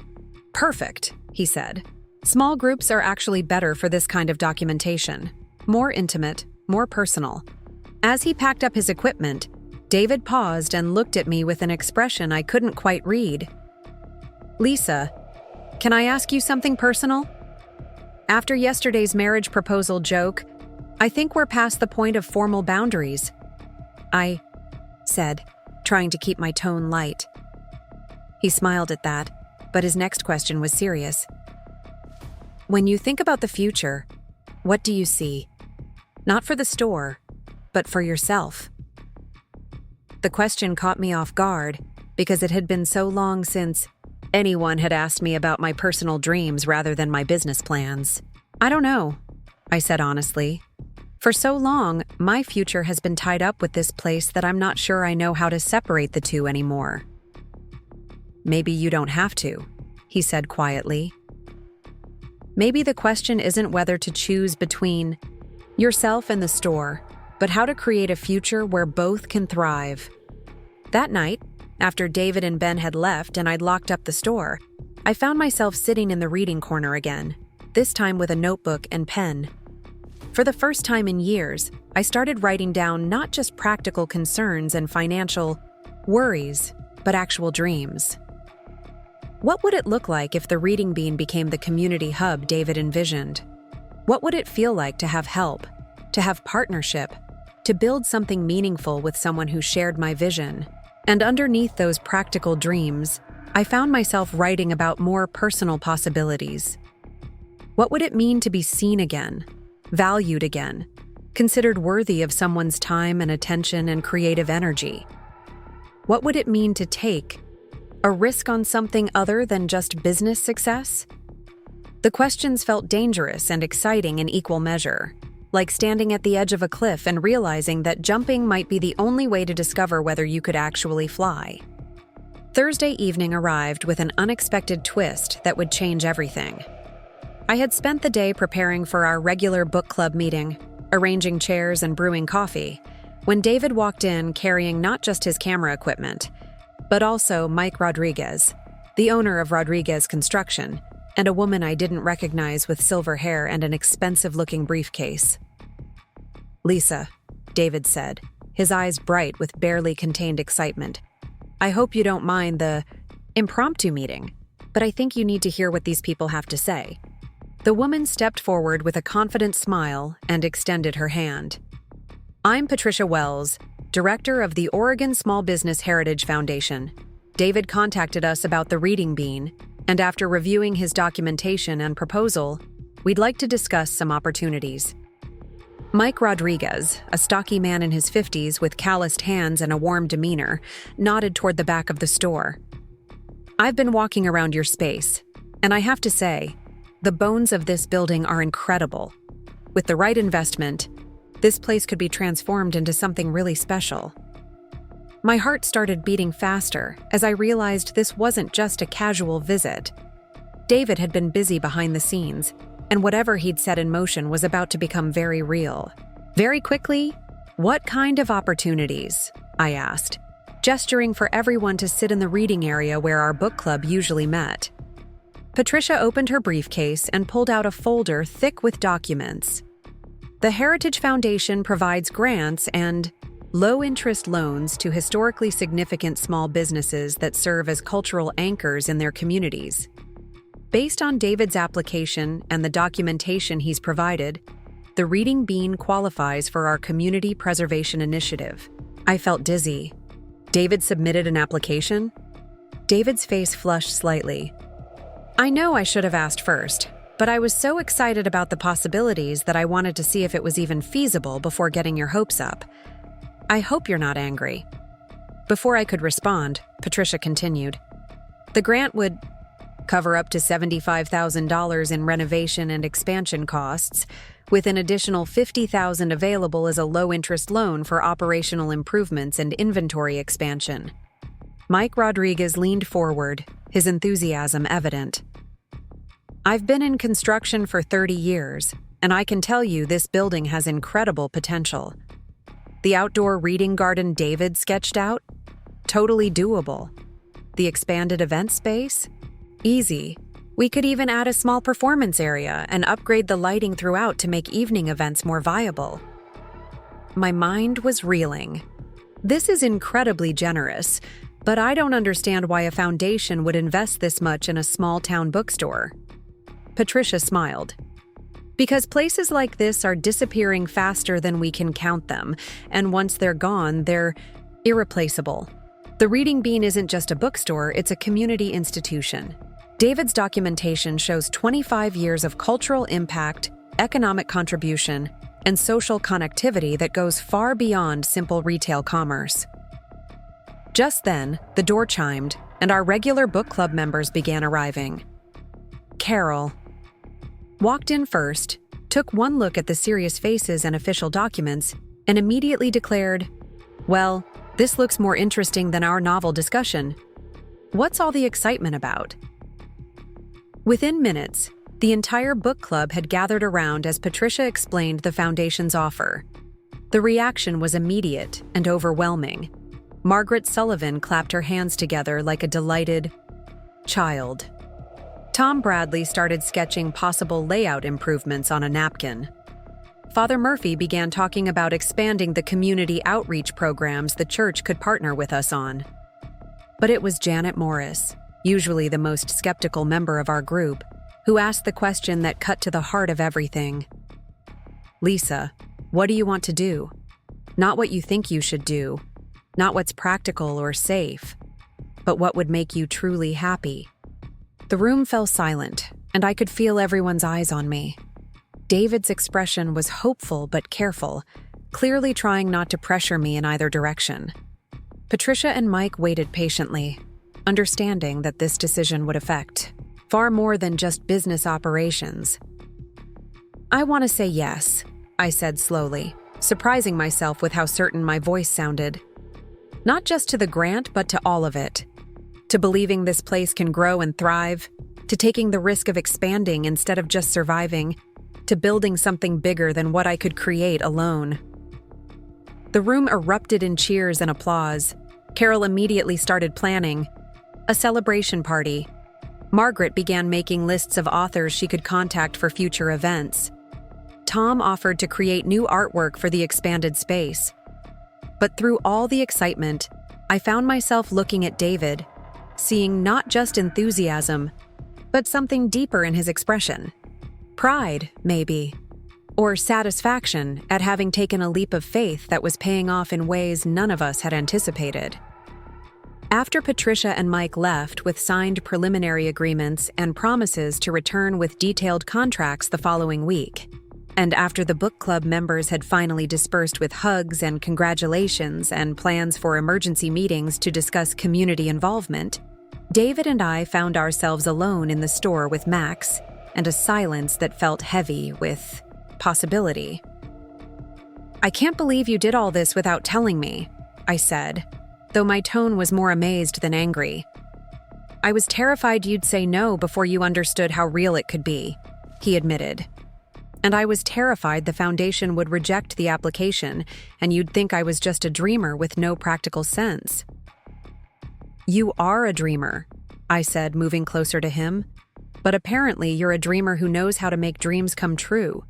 Speaker 1: "Perfect," he said. "Small groups are actually better for this kind of documentation. More intimate, more personal." As he packed up his equipment, David paused and looked at me with an expression I couldn't quite read. "Lisa, can I ask you something personal? After yesterday's marriage proposal joke, I think we're past the point of formal boundaries," I said, trying to keep my tone light. He smiled at that, but his next question was serious. "When you think about the future, what do you see? Not for the store, but for yourself." The question caught me off guard because it had been so long since anyone had asked me about my personal dreams rather than my business plans. I don't know, I said honestly. For so long, my future has been tied up with this place that I'm not sure I know how to separate the two anymore. Maybe you don't have to, he said quietly. Maybe the question isn't whether to choose between yourself and the store, but how to create a future where both can thrive. That night, after David and Ben had left and I'd locked up the store, I found myself sitting in the reading corner again, this time with a notebook and pen. For the first time in years, I started writing down not just practical concerns and financial worries, but actual dreams. What would it look like if the Reading Bean became the community hub David envisioned? What would it feel like to have help, to have partnership, to build something meaningful with someone who shared my vision? And underneath those practical dreams, I found myself writing about more personal possibilities. What would it mean to be seen again, valued again, considered worthy of someone's time and attention and creative energy? What would it mean to take a risk on something other than just business success? The questions felt dangerous and exciting in equal measure, like standing at the edge of a cliff and realizing that jumping might be the only way to discover whether you could actually fly. Thursday evening arrived with an unexpected twist that would change everything. I had spent the day preparing for our regular book club meeting, arranging chairs and brewing coffee, when David walked in carrying not just his camera equipment, but also Mike Rodriguez, the owner of Rodriguez Construction, and a woman I didn't recognize with silver hair and an expensive-looking briefcase. "Lisa," David said, his eyes bright with barely contained excitement. "I hope you don't mind the impromptu meeting, but I think you need to hear what these people have to say." The woman stepped forward with a confident smile and extended her hand. "I'm Patricia Wells, Director of the Oregon Small Business Heritage Foundation. David contacted us about the Reading Bean, and after reviewing his documentation and proposal, we'd like to discuss some opportunities." Mike Rodriguez, a stocky man in his 50s with calloused hands and a warm demeanor, nodded toward the back of the store. "I've been walking around your space, and I have to say, the bones of this building are incredible. With the right investment, this place could be transformed into something really special." My heart started beating faster as I realized this wasn't just a casual visit. David had been busy behind the scenes, and whatever he'd set in motion was about to become very real. Very quickly, "What kind of opportunities?" I asked, gesturing for everyone to sit in the reading area where our book club usually met. Patricia opened her briefcase and pulled out a folder thick with documents. "The Heritage Foundation provides grants and low-interest loans to historically significant small businesses that serve as cultural anchors in their communities. Based on David's application and the documentation he's provided, the Reading Bean qualifies for our Community Preservation Initiative." I felt dizzy. David submitted an application? David's face flushed slightly. I know I should have asked first, but I was so excited about the possibilities that I wanted to see if it was even feasible before getting your hopes up. "I hope you're not angry." Before I could respond, Patricia continued. "The grant would cover up to $75,000 in renovation and expansion costs, with an additional $50,000 available as a low-interest loan for operational improvements and inventory expansion." Mike Rodriguez leaned forward, his enthusiasm evident. "I've been in construction for 30 years, and I can tell you this building has incredible potential. The outdoor reading garden David sketched out? Totally doable. The expanded event space? Easy. We could even add a small performance area and upgrade the lighting throughout to make evening events more viable." My mind was reeling. This is incredibly generous, but I don't understand why a foundation would invest this much in a small-town bookstore. Patricia smiled. "Because places like this are disappearing faster than we can count them, and once they're gone, they're irreplaceable. The Reading Bean isn't just a bookstore, it's a community institution." David's documentation shows 25 years of cultural impact, economic contribution, and social connectivity that goes far beyond simple retail commerce. Just then, the door chimed, and our regular book club members began arriving. Carol walked in first, took one look at the serious faces and official documents, and immediately declared, "Well, this looks more interesting than our novel discussion. What's all the excitement about?" Within minutes, the entire book club had gathered around as Patricia explained the Foundation's offer. The reaction was immediate and overwhelming. Margaret Sullivan clapped her hands together like a delighted child. Tom Bradley started sketching possible layout improvements on a napkin. Father Murphy began talking about expanding the community outreach programs the church could partner with us on. But it was Janet Morris, usually the most skeptical member of our group, who asked the question that cut to the heart of everything. "Lisa, what do you want to do? Not what you think you should do, not what's practical or safe, but what would make you truly happy." The room fell silent, and I could feel everyone's eyes on me. David's expression was hopeful but careful, clearly trying not to pressure me in either direction. Patricia and Mike waited patiently, understanding that this decision would affect far more than just business operations. "I want to say yes," I said slowly, surprising myself with how certain my voice sounded. Not just to the grant, but to all of it. To believing this place can grow and thrive, to taking the risk of expanding instead of just surviving, to building something bigger than what I could create alone. The room erupted in cheers and applause. Carol immediately started planning a celebration party. Margaret began making lists of authors she could contact for future events. Tom offered to create new artwork for the expanded space. But through all the excitement, I found myself looking at David, seeing not just enthusiasm, but something deeper in his expression. Pride, maybe, or satisfaction at having taken a leap of faith that was paying off in ways none of us had anticipated. After Patricia and Mike left with signed preliminary agreements and promises to return with detailed contracts the following week, and after the book club members had finally dispersed with hugs and congratulations and plans for emergency meetings to discuss community involvement, David and I found ourselves alone in the store with Max, and a silence that felt heavy with possibility. "I can't believe you did all this without telling me," I said, though my tone was more amazed than angry. "I was terrified you'd say no before you understood how real it could be," he admitted. "And I was terrified the Foundation would reject the application and you'd think I was just a dreamer with no practical sense." "You are a dreamer," I said, moving closer to him. "But apparently you're a dreamer who knows how to make dreams come true."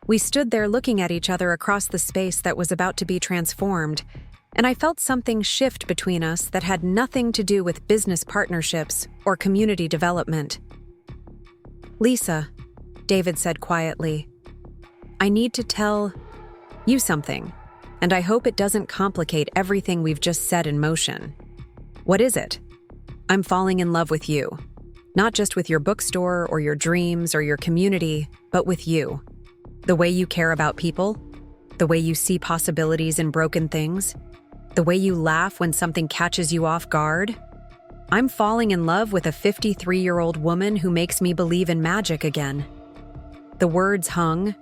Speaker 1: We stood there looking at each other across the space that was about to be transformed, and I felt something shift between us that had nothing to do with business partnerships or community development. "Lisa," David said quietly, "I need to tell you something, and I hope it doesn't complicate everything we've just set in motion." "What is it?" "I'm falling in love with you. Not just with your bookstore or your dreams or your community, but with you. The way you care about people, the way you see possibilities in broken things, the way you laugh when something catches you off guard. I'm falling in love with a 53-year-old woman who makes me believe in magic again." The words hung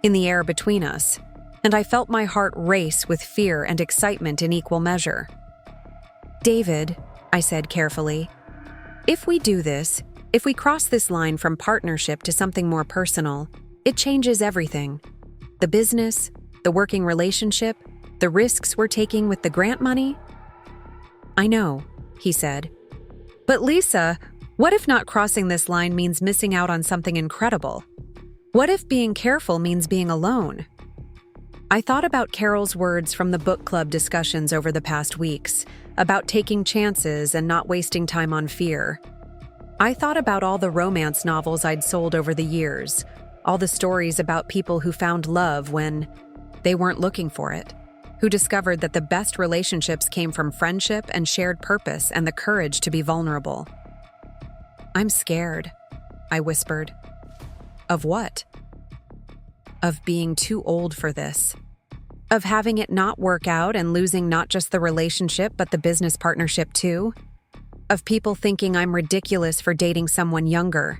Speaker 1: in the air between us, and I felt my heart race with fear and excitement in equal measure. "David," I said carefully, "if we do this, if we cross this line from partnership to something more personal, it changes everything. The business, the working relationship, the risks we're taking with the grant money." "I know," he said. "But Lisa, what if not crossing this line means missing out on something incredible? What if being careful means being alone?" I thought about Carol's words from the book club discussions over the past weeks, about taking chances and not wasting time on fear. I thought about all the romance novels I'd sold over the years, all the stories about people who found love when they weren't looking for it, who discovered that the best relationships came from friendship and shared purpose and the courage to be vulnerable. "I'm scared," I whispered. "Of what?" "Of being too old for this. Of having it not work out and losing not just the relationship but the business partnership too? Of people thinking I'm ridiculous for dating someone younger.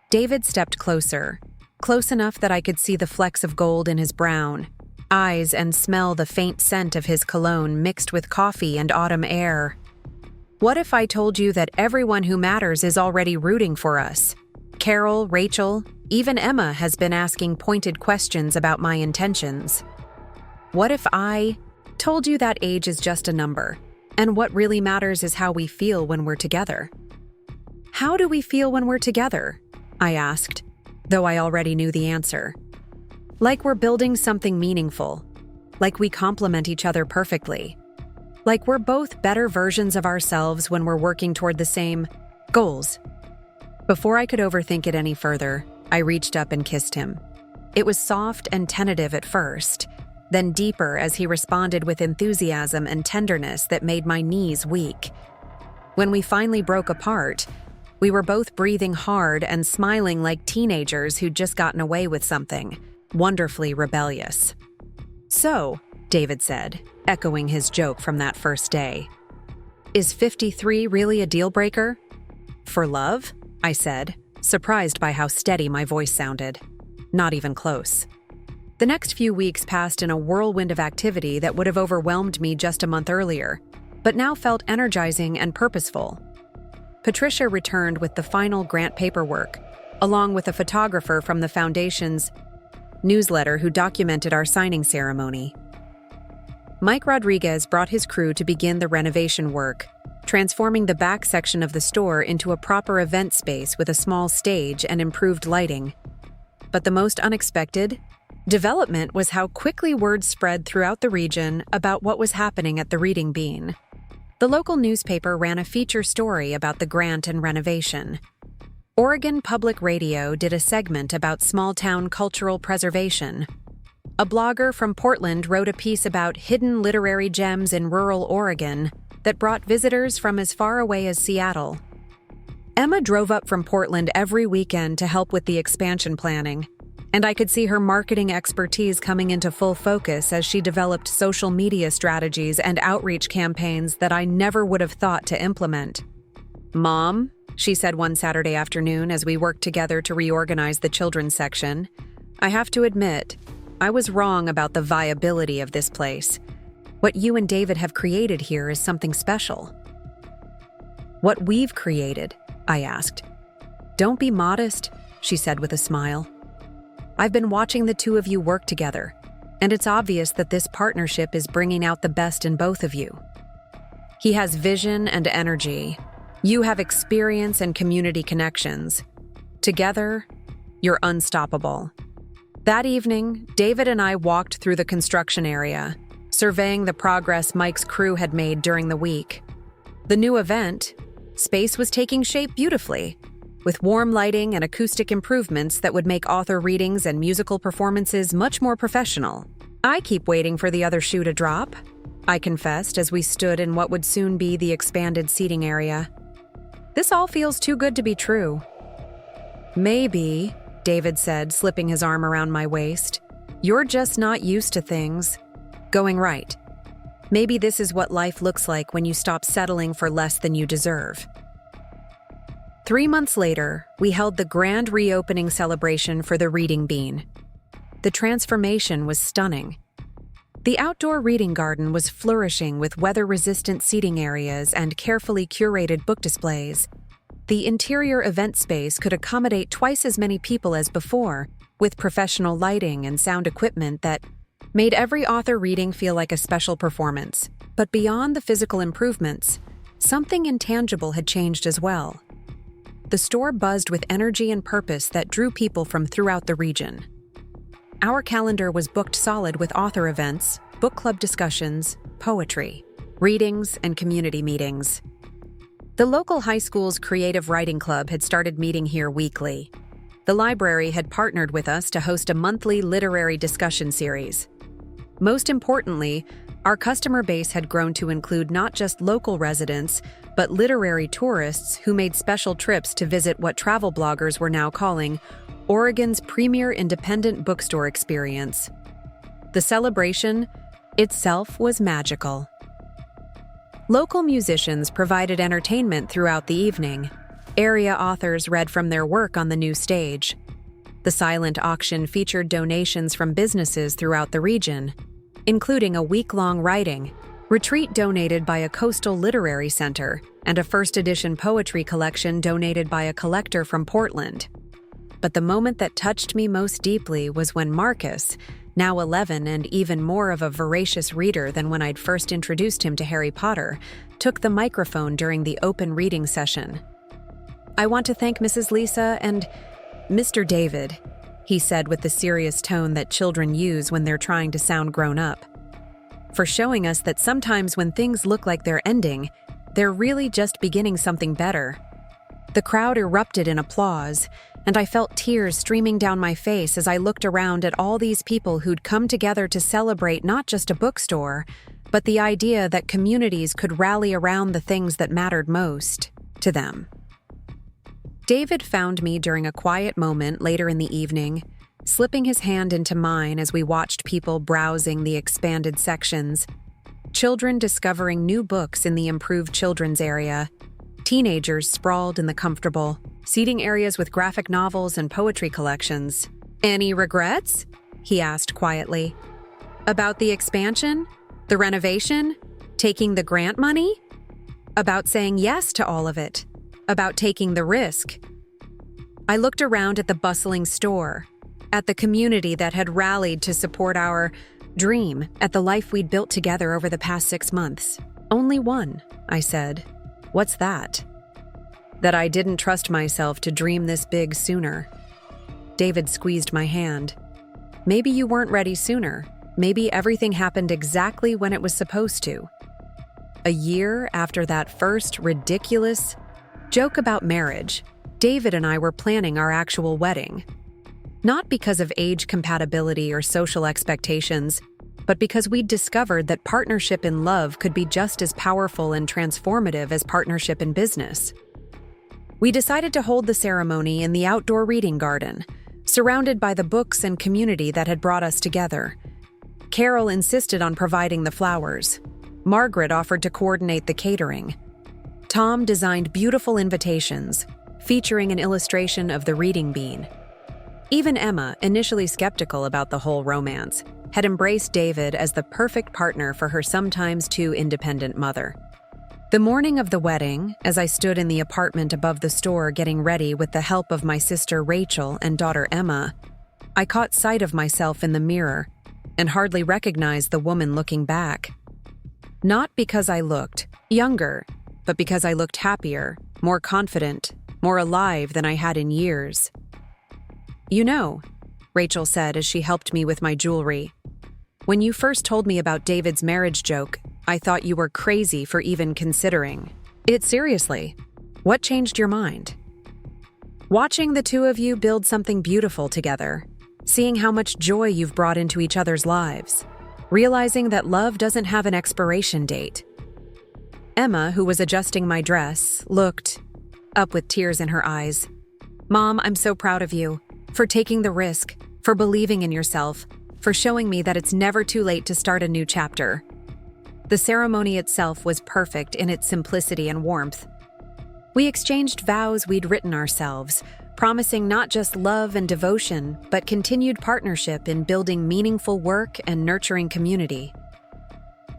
Speaker 1: David stepped closer, close enough that I could see the flecks of gold in his brown eyes and smell the faint scent of his cologne mixed with coffee and autumn air. What if I told you that everyone who matters is already rooting for us? Carol, Rachel, even Emma has been asking pointed questions about my intentions. What if I told you that age is just a number, and what really matters is how we feel when we're together? How do we feel when we're together? I asked, though I already knew the answer. Like we're building something meaningful, like we complement each other perfectly, like we're both better versions of ourselves when we're working toward the same goals. Before I could overthink it any further, I reached up and kissed him. It was soft and tentative at first, then deeper as he responded with enthusiasm and tenderness that made my knees weak. When we finally broke apart, we were both breathing hard and smiling like teenagers who'd just gotten away with something, wonderfully rebellious. "So," David said, echoing his joke from that first day, "is 53 really a deal breaker?" "For love?" I said, surprised by how steady my voice sounded. Not even close. The next few weeks passed in a whirlwind of activity that would have overwhelmed me just a month earlier, but now felt energizing and purposeful. Patricia returned with the final grant paperwork, along with a photographer from the foundation's newsletter who documented our signing ceremony. Mike Rodriguez brought his crew to begin the renovation work, transforming the back section of the store into a proper event space with a small stage and improved lighting. But the most unexpected development was how quickly word spread throughout the region about what was happening at the Reading Bean. The local newspaper ran a feature story about the grant and renovation. Oregon Public Radio did a segment about small-town cultural preservation. A blogger from Portland wrote a piece about hidden literary gems in rural Oregon that brought visitors from as far away as Seattle. Emma drove up from Portland every weekend to help with the expansion planning, and I could see her marketing expertise coming into full focus as she developed social media strategies and outreach campaigns that I never would have thought to implement. "Mom," she said one Saturday afternoon as we worked together to reorganize the children's section, "I have to admit, I was wrong about the viability of this place. What you and David have created here is something special." "What we've created?" I asked. "Don't be modest," she said with a smile. "I've been watching the two of you work together, and it's obvious that this partnership is bringing out the best in both of you. He has vision and energy. You have experience and community connections. Together, you're unstoppable." That evening, David and I walked through the construction area, surveying the progress Mike's crew had made during the week. The new event space was taking shape beautifully, with warm lighting and acoustic improvements that would make author readings and musical performances much more professional. "I keep waiting for the other shoe to drop," I confessed as we stood in what would soon be the expanded seating area. "This all feels too good to be true." "Maybe," David said, slipping his arm around my waist, "you're just not used to things going right. Maybe this is what life looks like when you stop settling for less than you deserve." 3 months later, we held the grand reopening celebration for the Reading Bean. The transformation was stunning. The outdoor reading garden was flourishing with weather-resistant seating areas and carefully curated book displays. The interior event space could accommodate twice as many people as before, with professional lighting and sound equipment that made every author reading feel like a special performance. But beyond the physical improvements, something intangible had changed as well. The store buzzed with energy and purpose that drew people from throughout the region. Our calendar was booked solid with author events, book club discussions, poetry, readings, and community meetings. The local high school's creative writing club had started meeting here weekly. The library had partnered with us to host a monthly literary discussion series. Most importantly, our customer base had grown to include not just local residents, but literary tourists who made special trips to visit what travel bloggers were now calling Oregon's premier independent bookstore experience. The celebration itself was magical. Local musicians provided entertainment throughout the evening. Area authors read from their work on the new stage. The silent auction featured donations from businesses throughout the region, including a week-long writing retreat donated by a coastal literary center and a first-edition poetry collection donated by a collector from Portland. But the moment that touched me most deeply was when Marcus, now 11 and even more of a voracious reader than when I'd first introduced him to Harry Potter, took the microphone during the open reading session. "I want to thank Mrs. Lisa and Mr. David," he said with the serious tone that children use when they're trying to sound grown up, "for showing us that sometimes when things look like they're ending, they're really just beginning something better." The crowd erupted in applause, and I felt tears streaming down my face as I looked around at all these people who'd come together to celebrate not just a bookstore, but the idea that communities could rally around the things that mattered most to them. David found me during a quiet moment later in the evening, slipping his hand into mine as we watched people browsing the expanded sections, children discovering new books in the improved children's area, teenagers sprawled in the comfortable seating areas with graphic novels and poetry collections. "Any regrets?" he asked quietly. "About the expansion? The renovation? Taking the grant money? About saying yes to all of it? About taking the risk?" I looked around at the bustling store, at the community that had rallied to support our dream, at the life we'd built together over the past 6 months. "Only one," I said. "What's that?" "That I didn't trust myself to dream this big sooner." David squeezed my hand. "Maybe you weren't ready sooner. Maybe everything happened exactly when it was supposed to." A year after that first ridiculous joke about marriage, David and I were planning our actual wedding. Not because of age compatibility or social expectations, but because we'd discovered that partnership in love could be just as powerful and transformative as partnership in business. We decided to hold the ceremony in the outdoor reading garden, surrounded by the books and community that had brought us together. Carol insisted on providing the flowers. Margaret offered to coordinate the catering. Tom designed beautiful invitations, featuring an illustration of the reading bean. Even Emma, initially skeptical about the whole romance, had embraced David as the perfect partner for her sometimes too independent mother. The morning of the wedding, as I stood in the apartment above the store getting ready with the help of my sister Rachel and daughter Emma, I caught sight of myself in the mirror and hardly recognized the woman looking back. Not because I looked younger, but because I looked happier, more confident, more alive than I had in years. "You know," Rachel said as she helped me with my jewelry, "when you first told me about David's marriage joke, I thought you were crazy for even considering it seriously. What changed your mind?" "Watching the two of you build something beautiful together, seeing how much joy you've brought into each other's lives, realizing that love doesn't have an expiration date." Emma, who was adjusting my dress, looked up with tears in her eyes. "Mom, I'm so proud of you, for taking the risk, for believing in yourself, for showing me that it's never too late to start a new chapter." The ceremony itself was perfect in its simplicity and warmth. We exchanged vows we'd written ourselves, promising not just love and devotion, but continued partnership in building meaningful work and nurturing community.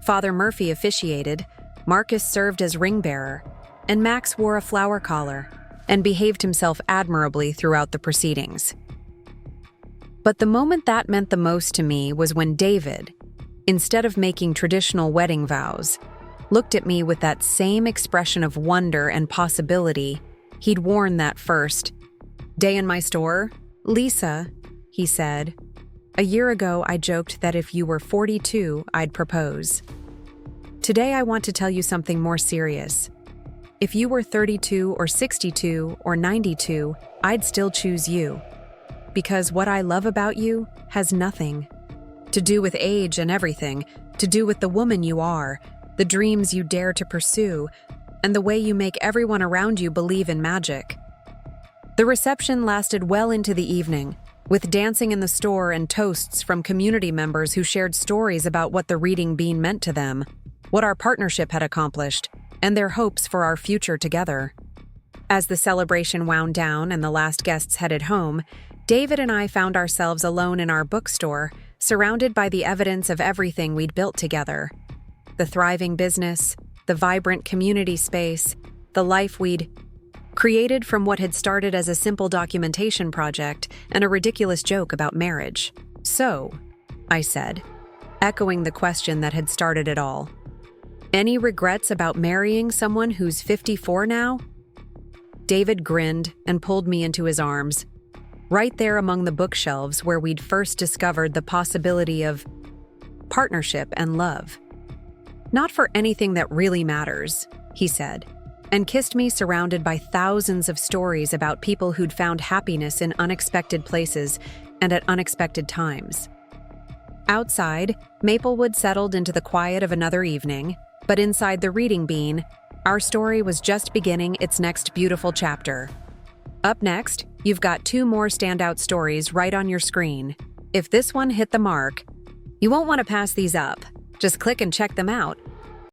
Speaker 1: Father Murphy officiated, Marcus served as ring bearer, and Max wore a flower collar and behaved himself admirably throughout the proceedings. But the moment that meant the most to me was when David, instead of making traditional wedding vows, looked at me with that same expression of wonder and possibility he'd worn that first day in my store. "Lisa," he said, "a year ago I joked that if you were 42, I'd propose. Today I want to tell you something more serious. If you were 32 or 62 or 92, I'd still choose you. Because what I love about you has nothing to do with age and everything, to do with the woman you are, the dreams you dare to pursue, and the way you make everyone around you believe in magic." The reception lasted well into the evening, with dancing in the store and toasts from community members who shared stories about what the reading bean meant to them, what our partnership had accomplished, and their hopes for our future together. As the celebration wound down and the last guests headed home, David and I found ourselves alone in our bookstore, surrounded by the evidence of everything we'd built together. The thriving business, the vibrant community space, the life we'd created from what had started as a simple documentation project and a ridiculous joke about marriage. "So," I said, echoing the question that had started it all, "any regrets about marrying someone who's 54 now?" David grinned and pulled me into his arms, right there among the bookshelves where we'd first discovered the possibility of partnership and love. "Not for anything that really matters," he said, and kissed me surrounded by thousands of stories about people who'd found happiness in unexpected places and at unexpected times. Outside, Maplewood settled into the quiet of another evening, but inside the reading bean, our story was just beginning its next beautiful chapter. Up next, you've got 2 more standout stories right on your screen. If this one hit the mark, you won't want to pass these up. Just click and check them out.